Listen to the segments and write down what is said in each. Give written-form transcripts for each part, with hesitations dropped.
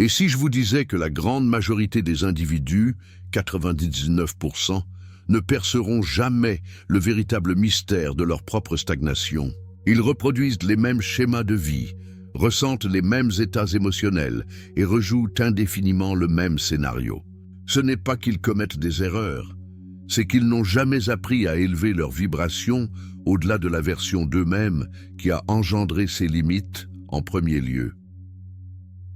Et si je vous disais que la grande majorité des individus, 99%, ne perceront jamais le véritable mystère de leur propre stagnation? Ils reproduisent les mêmes schémas de vie, ressentent les mêmes états émotionnels et rejouent indéfiniment le même scénario. Ce n'est pas qu'ils commettent des erreurs, c'est qu'ils n'ont jamais appris à élever leurs vibrations au-delà de la version d'eux-mêmes qui a engendré ces limites en premier lieu.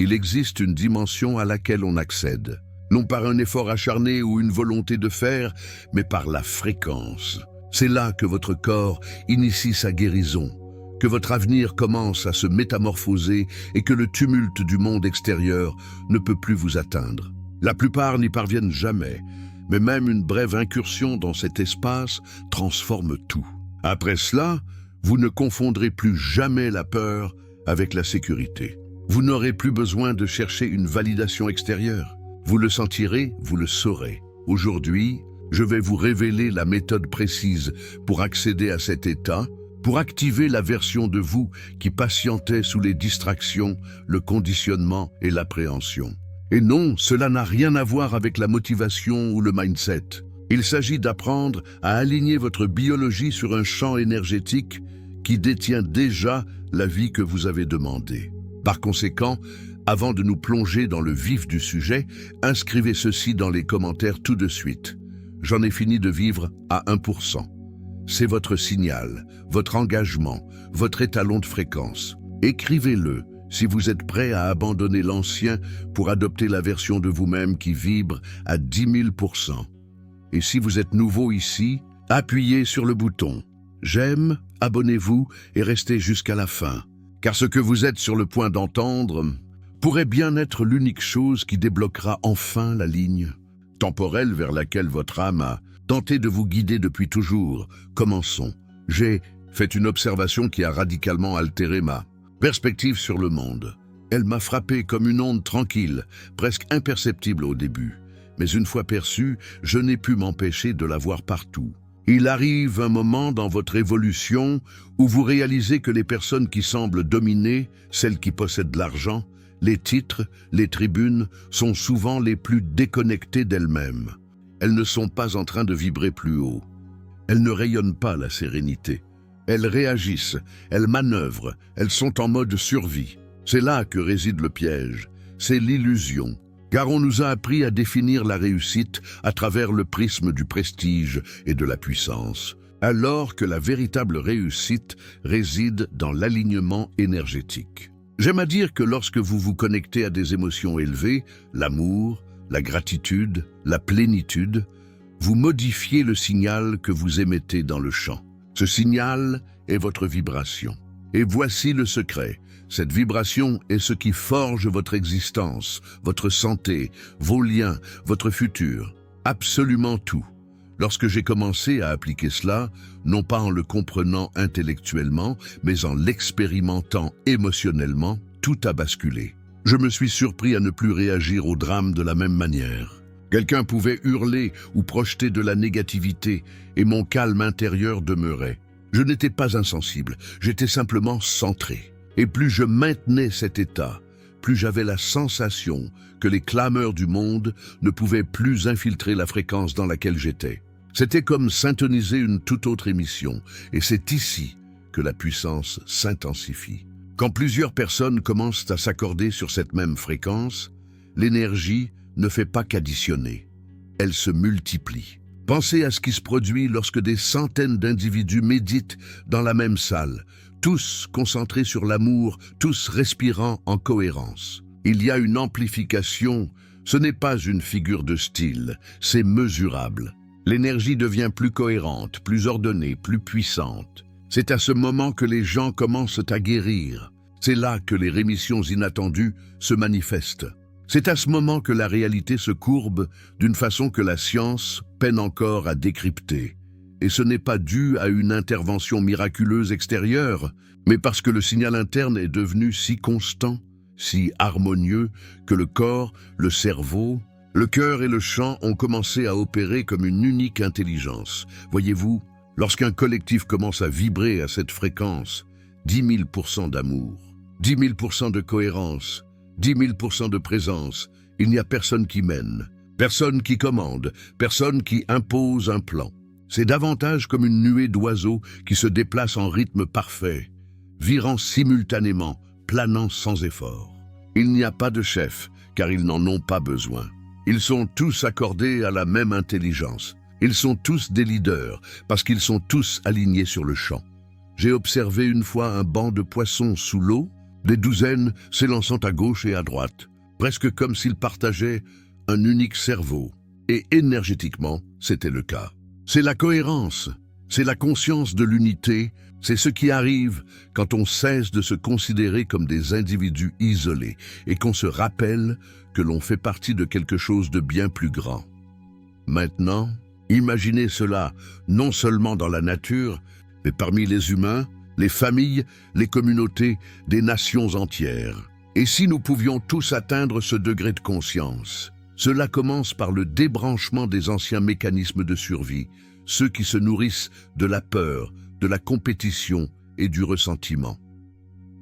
Il existe une dimension à laquelle on accède, non par un effort acharné ou une volonté de faire, mais par la fréquence. C'est là que votre corps initie sa guérison, que votre avenir commence à se métamorphoser et que le tumulte du monde extérieur ne peut plus vous atteindre. La plupart n'y parviennent jamais, mais même une brève incursion dans cet espace transforme tout. Après cela, vous ne confondrez plus jamais la peur avec la sécurité. Vous n'aurez plus besoin de chercher une validation extérieure. Vous le sentirez, vous le saurez. Aujourd'hui, je vais vous révéler la méthode précise pour accéder à cet état, pour activer la version de vous qui patientait sous les distractions, le conditionnement et l'appréhension. Et non, cela n'a rien à voir avec la motivation ou le mindset. Il s'agit d'apprendre à aligner votre biologie sur un champ énergétique qui détient déjà la vie que vous avez demandée. Par conséquent, avant de nous plonger dans le vif du sujet, inscrivez ceci dans les commentaires tout de suite. J'en ai fini de vivre à 1%. C'est votre signal, votre engagement, votre étalon de fréquence. Écrivez-le si vous êtes prêt à abandonner l'ancien pour adopter la version de vous-même qui vibre à 10 000%. Et si vous êtes nouveau ici, appuyez sur le bouton « J'aime », abonnez-vous et restez jusqu'à la fin. Car ce que vous êtes sur le point d'entendre pourrait bien être l'unique chose qui débloquera enfin la ligne temporelle vers laquelle votre âme a tenté de vous guider depuis toujours. Commençons. J'ai fait une observation qui a radicalement altéré ma perspective sur le monde. Elle m'a frappé comme une onde tranquille, presque imperceptible au début. Mais une fois perçue, je n'ai pu m'empêcher de la voir partout. Il arrive un moment dans votre évolution où vous réalisez que les personnes qui semblent dominer, celles qui possèdent l'argent, les titres, les tribunes, sont souvent les plus déconnectées d'elles-mêmes. Elles ne sont pas en train de vibrer plus haut. Elles ne rayonnent pas la sérénité. Elles réagissent, elles manœuvrent, elles sont en mode survie. C'est là que réside le piège, c'est l'illusion. Car on nous a appris à définir la réussite à travers le prisme du prestige et de la puissance, alors que la véritable réussite réside dans l'alignement énergétique. J'aime à dire que lorsque vous vous connectez à des émotions élevées, l'amour, la gratitude, la plénitude, vous modifiez le signal que vous émettez dans le champ. Ce signal est votre vibration. Et voici le secret. Cette vibration est ce qui forge votre existence, votre santé, vos liens, votre futur, absolument tout. Lorsque j'ai commencé à appliquer cela, non pas en le comprenant intellectuellement, mais en l'expérimentant émotionnellement, tout a basculé. Je me suis surpris à ne plus réagir au drame de la même manière. Quelqu'un pouvait hurler ou projeter de la négativité, et mon calme intérieur demeurait. Je n'étais pas insensible, j'étais simplement centré. Et plus je maintenais cet état, plus j'avais la sensation que les clameurs du monde ne pouvaient plus infiltrer la fréquence dans laquelle j'étais. C'était comme syntoniser une toute autre émission, et c'est ici que la puissance s'intensifie. Quand plusieurs personnes commencent à s'accorder sur cette même fréquence, l'énergie ne fait pas qu'additionner, elle se multiplie. Pensez à ce qui se produit lorsque des centaines d'individus méditent dans la même salle, tous concentrés sur l'amour, tous respirant en cohérence. Il y a une amplification, ce n'est pas une figure de style, c'est mesurable. L'énergie devient plus cohérente, plus ordonnée, plus puissante. C'est à ce moment que les gens commencent à guérir. C'est là que les rémissions inattendues se manifestent. C'est à ce moment que la réalité se courbe d'une façon que la science peine encore à décrypter. Et ce n'est pas dû à une intervention miraculeuse extérieure, mais parce que le signal interne est devenu si constant, si harmonieux, que le corps, le cerveau, le cœur et le chant ont commencé à opérer comme une unique intelligence. Voyez-vous, lorsqu'un collectif commence à vibrer à cette fréquence, 10 000% d'amour, 10 000% de cohérence, 10 000% de présence, il n'y a personne qui mène, personne qui commande, personne qui impose un plan. C'est davantage comme une nuée d'oiseaux qui se déplacent en rythme parfait, virant simultanément, planant sans effort. Il n'y a pas de chef, car ils n'en ont pas besoin. Ils sont tous accordés à la même intelligence. Ils sont tous des leaders, parce qu'ils sont tous alignés sur le champ. J'ai observé une fois un banc de poissons sous l'eau, des douzaines s'élançant à gauche et à droite, presque comme s'ils partageaient un unique cerveau. Et énergétiquement, c'était le cas. C'est la cohérence, c'est la conscience de l'unité, c'est ce qui arrive quand on cesse de se considérer comme des individus isolés et qu'on se rappelle que l'on fait partie de quelque chose de bien plus grand. Maintenant, imaginez cela non seulement dans la nature, mais parmi les humains, les familles, les communautés, des nations entières. Et si nous pouvions tous atteindre ce degré de conscience? Cela commence par le débranchement des anciens mécanismes de survie, ceux qui se nourrissent de la peur, de la compétition et du ressentiment.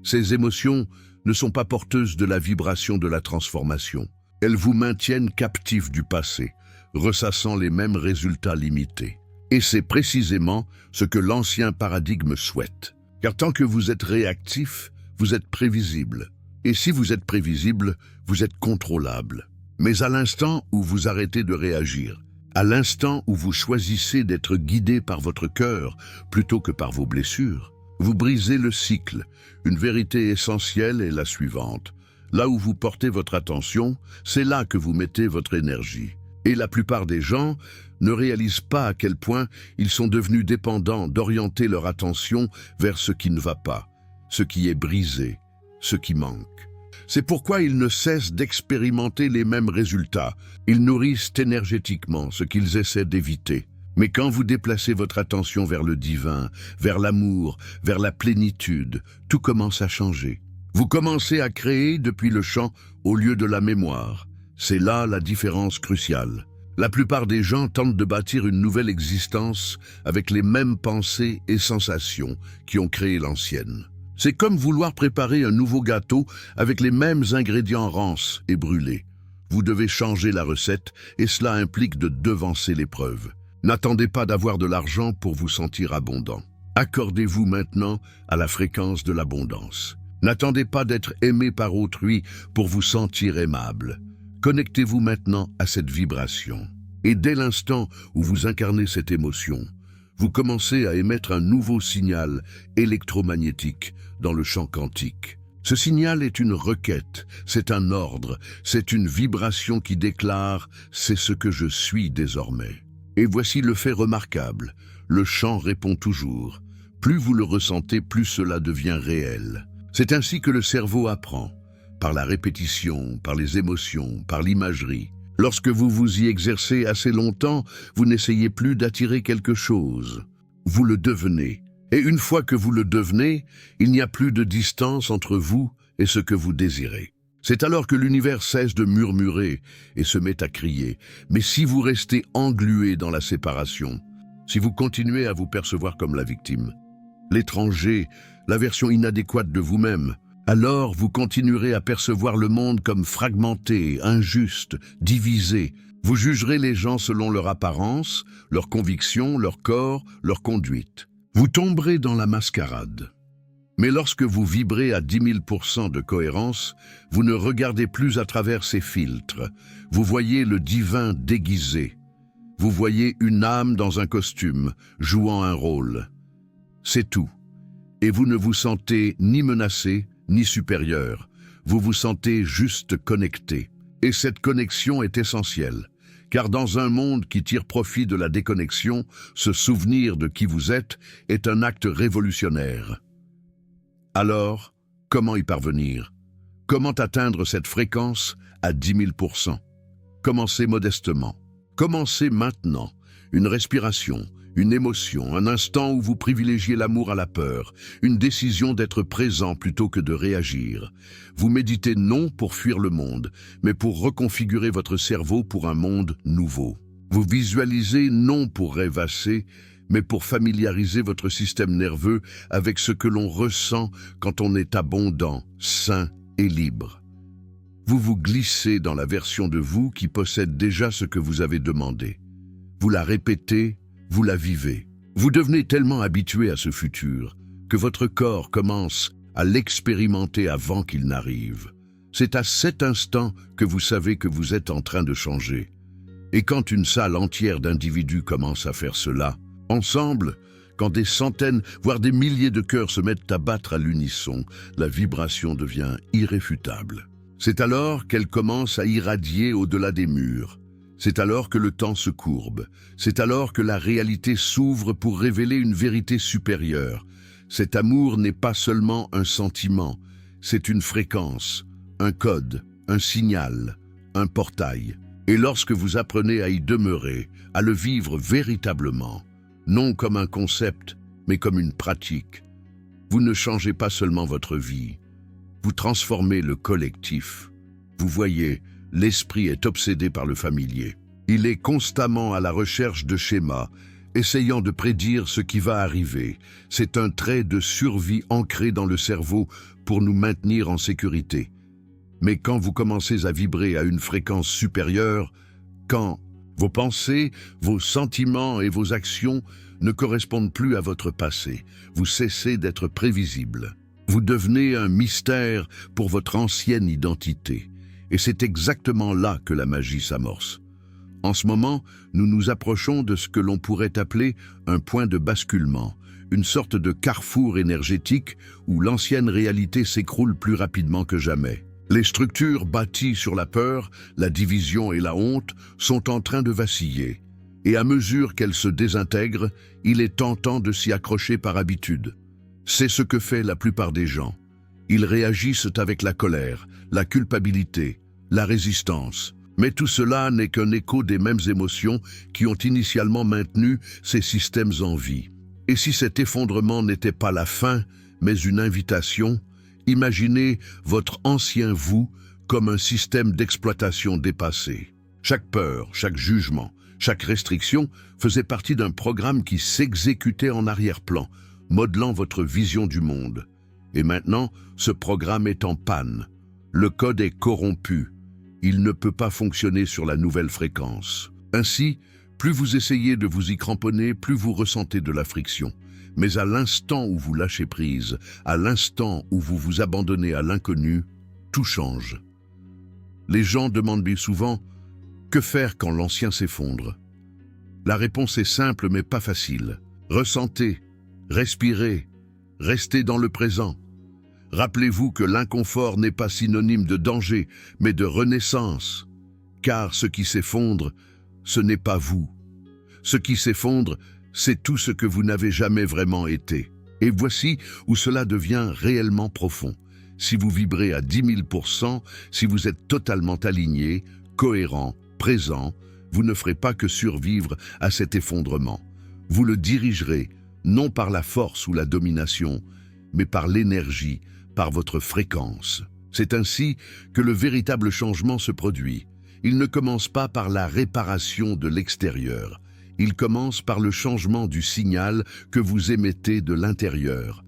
Ces émotions ne sont pas porteuses de la vibration de la transformation. Elles vous maintiennent captifs du passé, ressassant les mêmes résultats limités. Et c'est précisément ce que l'ancien paradigme souhaite. Car tant que vous êtes réactif, vous êtes prévisible. Et si vous êtes prévisible, vous êtes contrôlable. Mais à l'instant où vous arrêtez de réagir, à l'instant où vous choisissez d'être guidé par votre cœur plutôt que par vos blessures, vous brisez le cycle. Une vérité essentielle est la suivante. Là où vous portez votre attention, c'est là que vous mettez votre énergie. Et la plupart des gens ne réalisent pas à quel point ils sont devenus dépendants d'orienter leur attention vers ce qui ne va pas, ce qui est brisé, ce qui manque. C'est pourquoi ils ne cessent d'expérimenter les mêmes résultats. Ils nourrissent énergétiquement ce qu'ils essaient d'éviter. Mais quand vous déplacez votre attention vers le divin, vers l'amour, vers la plénitude, tout commence à changer. Vous commencez à créer depuis le champ au lieu de la mémoire. C'est là la différence cruciale. La plupart des gens tentent de bâtir une nouvelle existence avec les mêmes pensées et sensations qui ont créé l'ancienne. C'est comme vouloir préparer un nouveau gâteau avec les mêmes ingrédients rances et brûlés. Vous devez changer la recette et cela implique de devancer l'épreuve. N'attendez pas d'avoir de l'argent pour vous sentir abondant. Accordez-vous maintenant à la fréquence de l'abondance. N'attendez pas d'être aimé par autrui pour vous sentir aimable. Connectez-vous maintenant à cette vibration. Et dès l'instant où vous incarnez cette émotion, vous commencez à émettre un nouveau signal électromagnétique dans le champ quantique. Ce signal est une requête, c'est un ordre, c'est une vibration qui déclare « c'est ce que je suis désormais ». Et voici le fait remarquable, le champ répond toujours. Plus vous le ressentez, plus cela devient réel. C'est ainsi que le cerveau apprend, par la répétition, par les émotions, par l'imagerie. Lorsque vous vous y exercez assez longtemps, vous n'essayez plus d'attirer quelque chose. Vous le devenez. Et une fois que vous le devenez, il n'y a plus de distance entre vous et ce que vous désirez. C'est alors que l'univers cesse de murmurer et se met à crier. Mais si vous restez englué dans la séparation, si vous continuez à vous percevoir comme la victime, l'étranger, la version inadéquate de vous-même, alors vous continuerez à percevoir le monde comme fragmenté, injuste, divisé. Vous jugerez les gens selon leur apparence, leurs convictions, leur corps, leur conduite. Vous tomberez dans la mascarade. Mais lorsque vous vibrez à 10 000% de cohérence, vous ne regardez plus à travers ces filtres. Vous voyez le divin déguisé. Vous voyez une âme dans un costume, jouant un rôle. C'est tout. Et vous ne vous sentez ni menacé, ni supérieur. Vous vous sentez juste connecté. Et cette connexion est essentielle. Car dans un monde qui tire profit de la déconnexion, se souvenir de qui vous êtes est un acte révolutionnaire. Alors, comment y parvenir? Comment atteindre cette fréquence à 10 000%? Commencez modestement. Commencez maintenant. Une respiration, une émotion, un instant où vous privilégiez l'amour à la peur, une décision d'être présent plutôt que de réagir. Vous méditez non pour fuir le monde, mais pour reconfigurer votre cerveau pour un monde nouveau. Vous visualisez non pour rêvasser, mais pour familiariser votre système nerveux avec ce que l'on ressent quand on est abondant, sain et libre. Vous vous glissez dans la version de vous qui possède déjà ce que vous avez demandé. Vous la répétez, vous la vivez. Vous devenez tellement habitué à ce futur que votre corps commence à l'expérimenter avant qu'il n'arrive. C'est à cet instant que vous savez que vous êtes en train de changer. Et quand une salle entière d'individus commence à faire cela, ensemble, quand des centaines, voire des milliers de cœurs se mettent à battre à l'unisson, la vibration devient irréfutable. C'est alors qu'elle commence à irradier au-delà des murs. C'est alors que le temps se courbe. C'est alors que la réalité s'ouvre pour révéler une vérité supérieure. Cet amour n'est pas seulement un sentiment, c'est une fréquence, un code, un signal, un portail. Et lorsque vous apprenez à y demeurer, à le vivre véritablement, non comme un concept, mais comme une pratique, vous ne changez pas seulement votre vie, vous transformez le collectif. Vous voyez, l'esprit est obsédé par le familier. Il est constamment à la recherche de schémas, essayant de prédire ce qui va arriver. C'est un trait de survie ancré dans le cerveau pour nous maintenir en sécurité. Mais quand vous commencez à vibrer à une fréquence supérieure, quand vos pensées, vos sentiments et vos actions ne correspondent plus à votre passé, vous cessez d'être prévisible. Vous devenez un mystère pour votre ancienne identité. Et c'est exactement là que la magie s'amorce. En ce moment, nous nous approchons de ce que l'on pourrait appeler un point de basculement, une sorte de carrefour énergétique où l'ancienne réalité s'écroule plus rapidement que jamais. Les structures bâties sur la peur, la division et la honte sont en train de vaciller. Et à mesure qu'elles se désintègrent, il est tentant de s'y accrocher par habitude. C'est ce que fait la plupart des gens. Ils réagissent avec la colère, la culpabilité, la résistance. Mais tout cela n'est qu'un écho des mêmes émotions qui ont initialement maintenu ces systèmes en vie. Et si cet effondrement n'était pas la fin, mais une invitation, imaginez votre ancien vous comme un système d'exploitation dépassé. Chaque peur, chaque jugement, chaque restriction faisait partie d'un programme qui s'exécutait en arrière-plan, modelant votre vision du monde. Et maintenant, ce programme est en panne. Le code est corrompu. Il ne peut pas fonctionner sur la nouvelle fréquence. Ainsi, plus vous essayez de vous y cramponner, plus vous ressentez de la friction. Mais à l'instant où vous lâchez prise, à l'instant où vous vous abandonnez à l'inconnu, tout change. Les gens demandent bien souvent « Que faire quand l'ancien s'effondre ?» La réponse est simple mais pas facile. Ressentez, respirez, restez dans le présent. Rappelez-vous que l'inconfort n'est pas synonyme de danger, mais de renaissance. Car ce qui s'effondre, ce n'est pas vous. Ce qui s'effondre, c'est tout ce que vous n'avez jamais vraiment été. Et voici où cela devient réellement profond. Si vous vibrez à 10 000%, si vous êtes totalement aligné, cohérent, présent, vous ne ferez pas que survivre à cet effondrement. Vous le dirigerez, non par la force ou la domination, mais par l'énergie, par votre fréquence. C'est ainsi que le véritable changement se produit. Il ne commence pas par la réparation de l'extérieur. Il commence par le changement du signal que vous émettez de l'intérieur.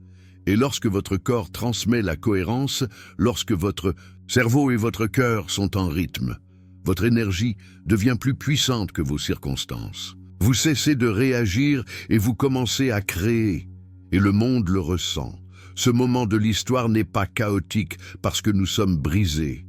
Et lorsque votre corps transmet la cohérence, lorsque votre cerveau et votre cœur sont en rythme, votre énergie devient plus puissante que vos circonstances. Vous cessez de réagir et vous commencez à créer. Et le monde le ressent. Ce moment de l'histoire n'est pas chaotique parce que nous sommes brisés.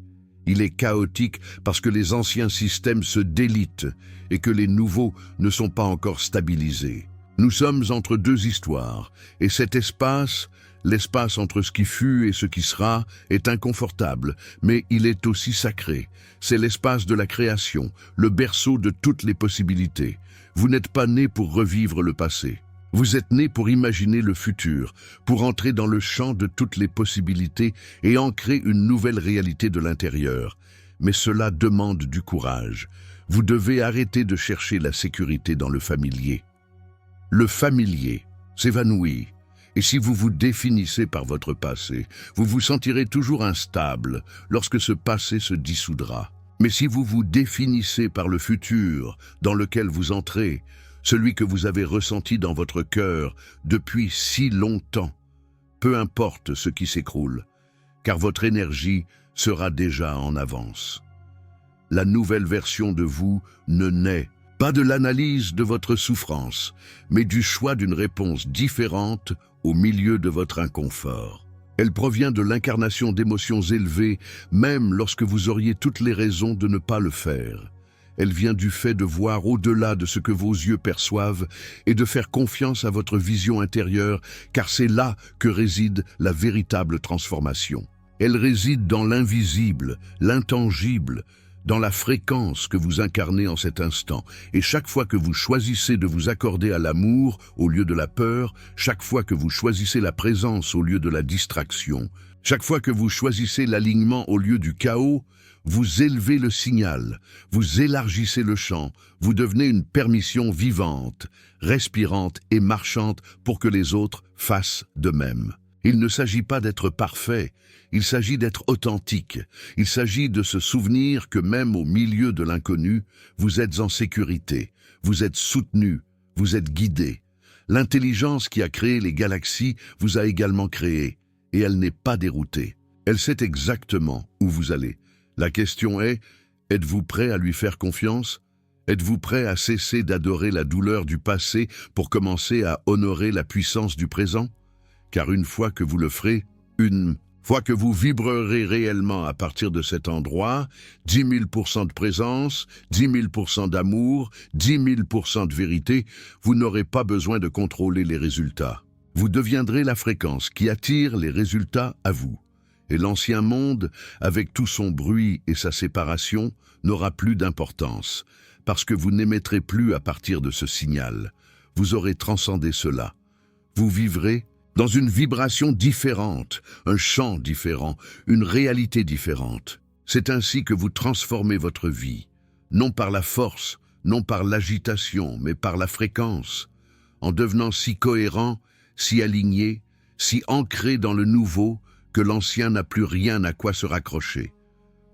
Il est chaotique parce que les anciens systèmes se délitent et que les nouveaux ne sont pas encore stabilisés. Nous sommes entre deux histoires, et cet espace, l'espace entre ce qui fut et ce qui sera, est inconfortable, mais il est aussi sacré. C'est l'espace de la création, le berceau de toutes les possibilités. Vous n'êtes pas né pour revivre le passé. Vous êtes né pour imaginer le futur, pour entrer dans le champ de toutes les possibilités et ancrer une nouvelle réalité de l'intérieur. Mais cela demande du courage. Vous devez arrêter de chercher la sécurité dans le familier. Le familier s'évanouit. Et si vous vous définissez par votre passé, vous vous sentirez toujours instable lorsque ce passé se dissoudra. Mais si vous vous définissez par le futur dans lequel vous entrez, celui que vous avez ressenti dans votre cœur depuis si longtemps, peu importe ce qui s'écroule, car votre énergie sera déjà en avance. La nouvelle version de vous ne naît pas de l'analyse de votre souffrance, mais du choix d'une réponse différente au milieu de votre inconfort. Elle provient de l'incarnation d'émotions élevées, même lorsque vous auriez toutes les raisons de ne pas le faire. Elle vient du fait de voir au-delà de ce que vos yeux perçoivent et de faire confiance à votre vision intérieure, car c'est là que réside la véritable transformation. Elle réside dans l'invisible, l'intangible, dans la fréquence que vous incarnez en cet instant. Et chaque fois que vous choisissez de vous accorder à l'amour au lieu de la peur, chaque fois que vous choisissez la présence au lieu de la distraction, chaque fois que vous choisissez l'alignement au lieu du chaos, vous élevez le signal, vous élargissez le champ, vous devenez une permission vivante, respirante et marchante pour que les autres fassent de même. Il ne s'agit pas d'être parfait, il s'agit d'être authentique. Il s'agit de se souvenir que même au milieu de l'inconnu, vous êtes en sécurité, vous êtes soutenu, vous êtes guidé. L'intelligence qui a créé les galaxies vous a également créé, et elle n'est pas déroutée. Elle sait exactement où vous allez. La question est, êtes-vous prêt à lui faire confiance? Êtes-vous prêt à cesser d'adorer la douleur du passé pour commencer à honorer la puissance du présent? Car une fois que vous le ferez, une fois que vous vibrerez réellement à partir de cet endroit, 10 000% de présence, 10 000% d'amour, 10 000% de vérité, vous n'aurez pas besoin de contrôler les résultats. Vous deviendrez la fréquence qui attire les résultats à vous. Et l'ancien monde, avec tout son bruit et sa séparation, n'aura plus d'importance, parce que vous n'émettrez plus à partir de ce signal. Vous aurez transcendé cela. Vous vivrez dans une vibration différente, un champ différent, une réalité différente. C'est ainsi que vous transformez votre vie, non par la force, non par l'agitation, mais par la fréquence, en devenant si cohérent, si aligné, si ancré dans le nouveau, que l'ancien n'a plus rien à quoi se raccrocher.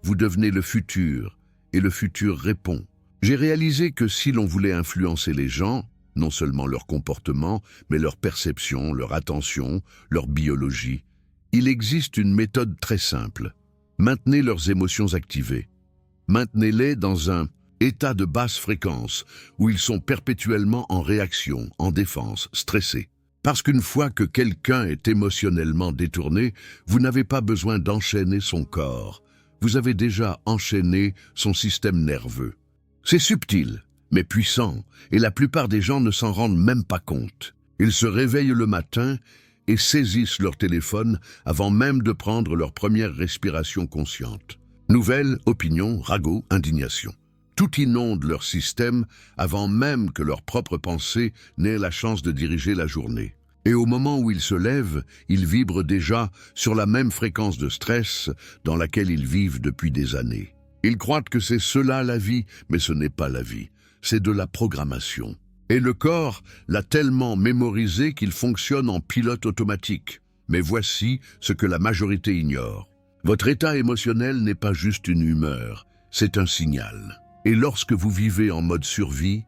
Vous devenez le futur, et le futur répond. J'ai réalisé que si l'on voulait influencer les gens, non seulement leur comportement, mais leur perception, leur attention, leur biologie, il existe une méthode très simple. Maintenez leurs émotions activées. Maintenez-les dans un état de basse fréquence, où ils sont perpétuellement en réaction, en défense, stressés. Parce qu'une fois que quelqu'un est émotionnellement détourné, vous n'avez pas besoin d'enchaîner son corps. Vous avez déjà enchaîné son système nerveux. C'est subtil, mais puissant, et la plupart des gens ne s'en rendent même pas compte. Ils se réveillent le matin et saisissent leur téléphone avant même de prendre leur première respiration consciente. Nouvelles, opinions, ragots, indignation. Tout inonde leur système avant même que leur propre pensée n'ait la chance de diriger la journée. Et au moment où ils se lèvent, ils vibrent déjà sur la même fréquence de stress dans laquelle ils vivent depuis des années. Ils croient que c'est cela la vie, mais ce n'est pas la vie, c'est de la programmation. Et le corps l'a tellement mémorisé qu'il fonctionne en pilote automatique. Mais voici ce que la majorité ignore. Votre état émotionnel n'est pas juste une humeur, c'est un signal. Et lorsque vous vivez en mode survie,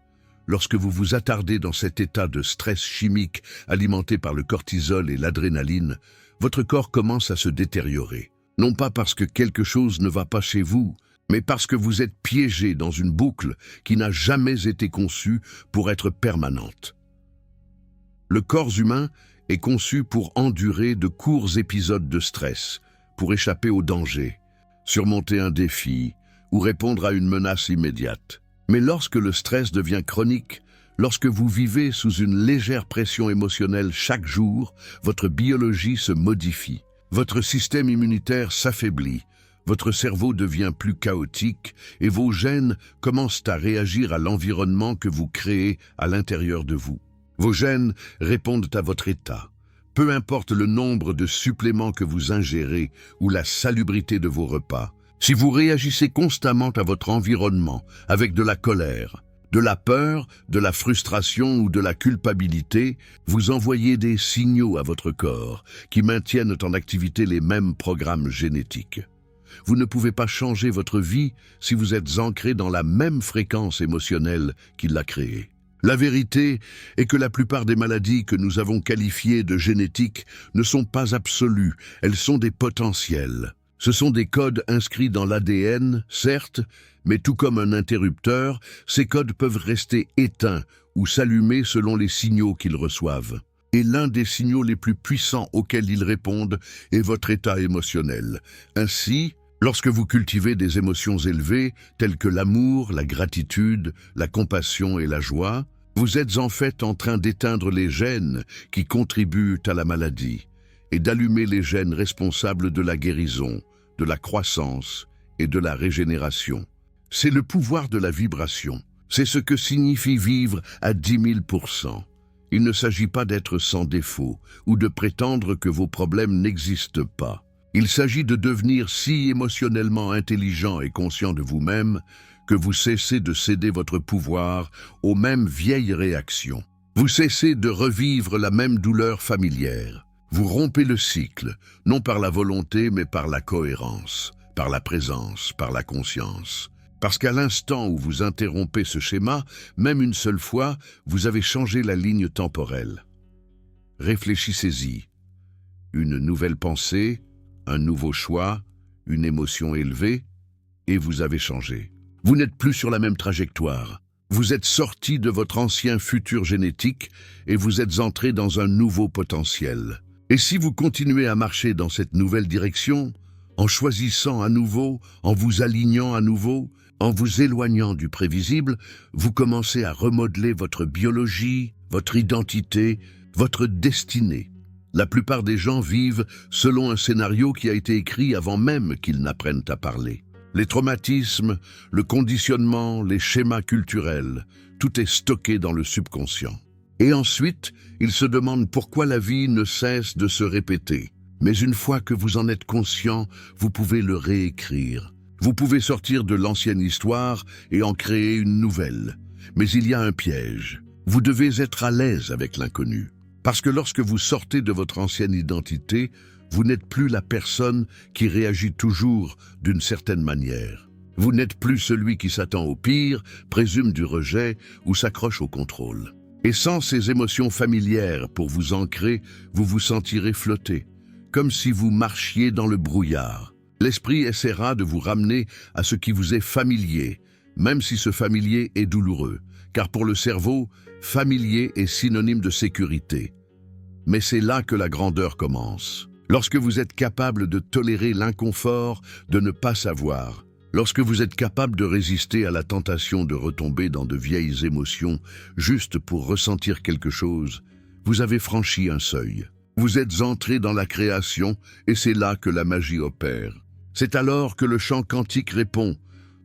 lorsque vous vous attardez dans cet état de stress chimique alimenté par le cortisol et l'adrénaline, votre corps commence à se détériorer. Non pas parce que quelque chose ne va pas chez vous, mais parce que vous êtes piégé dans une boucle qui n'a jamais été conçue pour être permanente. Le corps humain est conçu pour endurer de courts épisodes de stress, pour échapper au danger, surmonter un défi, ou répondre à une menace immédiate. Mais lorsque le stress devient chronique, lorsque vous vivez sous une légère pression émotionnelle chaque jour, votre biologie se modifie, votre système immunitaire s'affaiblit, votre cerveau devient plus chaotique et vos gènes commencent à réagir à l'environnement que vous créez à l'intérieur de vous. Vos gènes répondent à votre état. Peu importe le nombre de suppléments que vous ingérez ou la salubrité de vos repas, si vous réagissez constamment à votre environnement avec de la colère, de la peur, de la frustration ou de la culpabilité, vous envoyez des signaux à votre corps qui maintiennent en activité les mêmes programmes génétiques. Vous ne pouvez pas changer votre vie si vous êtes ancré dans la même fréquence émotionnelle qui l'a créée. La vérité est que la plupart des maladies que nous avons qualifiées de génétiques ne sont pas absolues, elles sont des potentiels. Ce sont des codes inscrits dans l'ADN, certes, mais tout comme un interrupteur, ces codes peuvent rester éteints ou s'allumer selon les signaux qu'ils reçoivent. Et l'un des signaux les plus puissants auxquels ils répondent est votre état émotionnel. Ainsi, lorsque vous cultivez des émotions élevées, telles que l'amour, la gratitude, la compassion et la joie, vous êtes en fait en train d'éteindre les gènes qui contribuent à la maladie et d'allumer les gènes responsables de la guérison, de la croissance et de la régénération. C'est le pouvoir de la vibration. C'est ce que signifie vivre à 10 000%. Il ne s'agit pas d'être sans défaut ou de prétendre que vos problèmes n'existent pas. Il s'agit de devenir si émotionnellement intelligent et conscient de vous-même que vous cessez de céder votre pouvoir aux mêmes vieilles réactions. Vous cessez de revivre la même douleur familière. Vous rompez le cycle, non par la volonté mais par la cohérence, par la présence, par la conscience. Parce qu'à l'instant où vous interrompez ce schéma, même une seule fois, vous avez changé la ligne temporelle. Réfléchissez-y. Une nouvelle pensée, un nouveau choix, une émotion élevée, et vous avez changé. Vous n'êtes plus sur la même trajectoire. Vous êtes sorti de votre ancien futur génétique et vous êtes entré dans un nouveau potentiel. Et si vous continuez à marcher dans cette nouvelle direction, en choisissant à nouveau, en vous alignant à nouveau, en vous éloignant du prévisible, vous commencez à remodeler votre biologie, votre identité, votre destinée. La plupart des gens vivent selon un scénario qui a été écrit avant même qu'ils n'apprennent à parler. Les traumatismes, le conditionnement, les schémas culturels, tout est stocké dans le subconscient. Et ensuite, ils se demandent pourquoi la vie ne cesse de se répéter. Mais une fois que vous en êtes conscient, vous pouvez le réécrire. Vous pouvez sortir de l'ancienne histoire et en créer une nouvelle. Mais il y a un piège. Vous devez être à l'aise avec l'inconnu. Parce que lorsque vous sortez de votre ancienne identité, vous n'êtes plus la personne qui réagit toujours d'une certaine manière. Vous n'êtes plus celui qui s'attend au pire, présume du rejet ou s'accroche au contrôle. Et sans ces émotions familières pour vous ancrer, vous vous sentirez flotter, comme si vous marchiez dans le brouillard. L'esprit essaiera de vous ramener à ce qui vous est familier, même si ce familier est douloureux, car pour le cerveau, familier est synonyme de sécurité. Mais c'est là que la grandeur commence. Lorsque vous êtes capable de tolérer l'inconfort de ne pas savoir, lorsque vous êtes capable de résister à la tentation de retomber dans de vieilles émotions juste pour ressentir quelque chose, vous avez franchi un seuil. Vous êtes entré dans la création et c'est là que la magie opère. C'est alors que le champ quantique répond,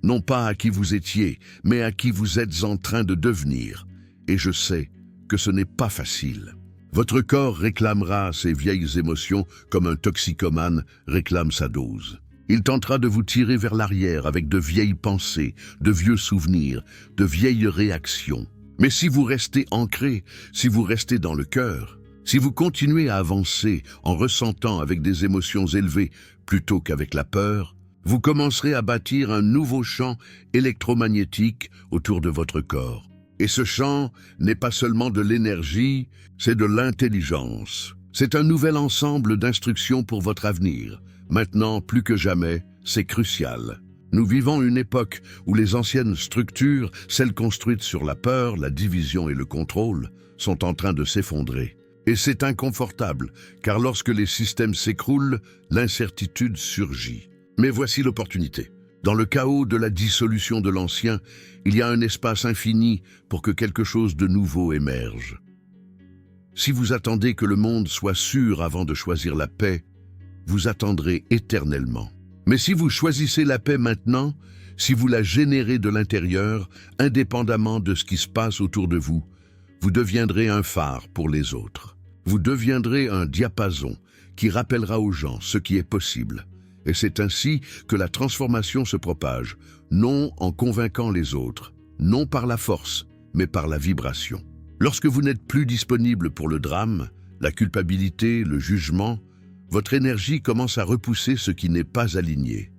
non pas à qui vous étiez, mais à qui vous êtes en train de devenir. Et je sais que ce n'est pas facile. Votre corps réclamera ces vieilles émotions comme un toxicomane réclame sa dose. Il tentera de vous tirer vers l'arrière avec de vieilles pensées, de vieux souvenirs, de vieilles réactions. Mais si vous restez ancré, si vous restez dans le cœur, si vous continuez à avancer en ressentant avec des émotions élevées plutôt qu'avec la peur, vous commencerez à bâtir un nouveau champ électromagnétique autour de votre corps. Et ce champ n'est pas seulement de l'énergie, c'est de l'intelligence. C'est un nouvel ensemble d'instructions pour votre avenir. Maintenant, plus que jamais, c'est crucial. Nous vivons une époque où les anciennes structures, celles construites sur la peur, la division et le contrôle, sont en train de s'effondrer. Et c'est inconfortable, car lorsque les systèmes s'écroulent, l'incertitude surgit. Mais voici l'opportunité. Dans le chaos de la dissolution de l'ancien, il y a un espace infini pour que quelque chose de nouveau émerge. Si vous attendez que le monde soit sûr avant de choisir la paix, vous attendrez éternellement. Mais si vous choisissez la paix maintenant, si vous la générez de l'intérieur, indépendamment de ce qui se passe autour de vous, vous deviendrez un phare pour les autres. Vous deviendrez un diapason qui rappellera aux gens ce qui est possible. Et c'est ainsi que la transformation se propage, non en convainquant les autres, non par la force, mais par la vibration. Lorsque vous n'êtes plus disponible pour le drame, la culpabilité, le jugement, votre énergie commence à repousser ce qui n'est pas aligné.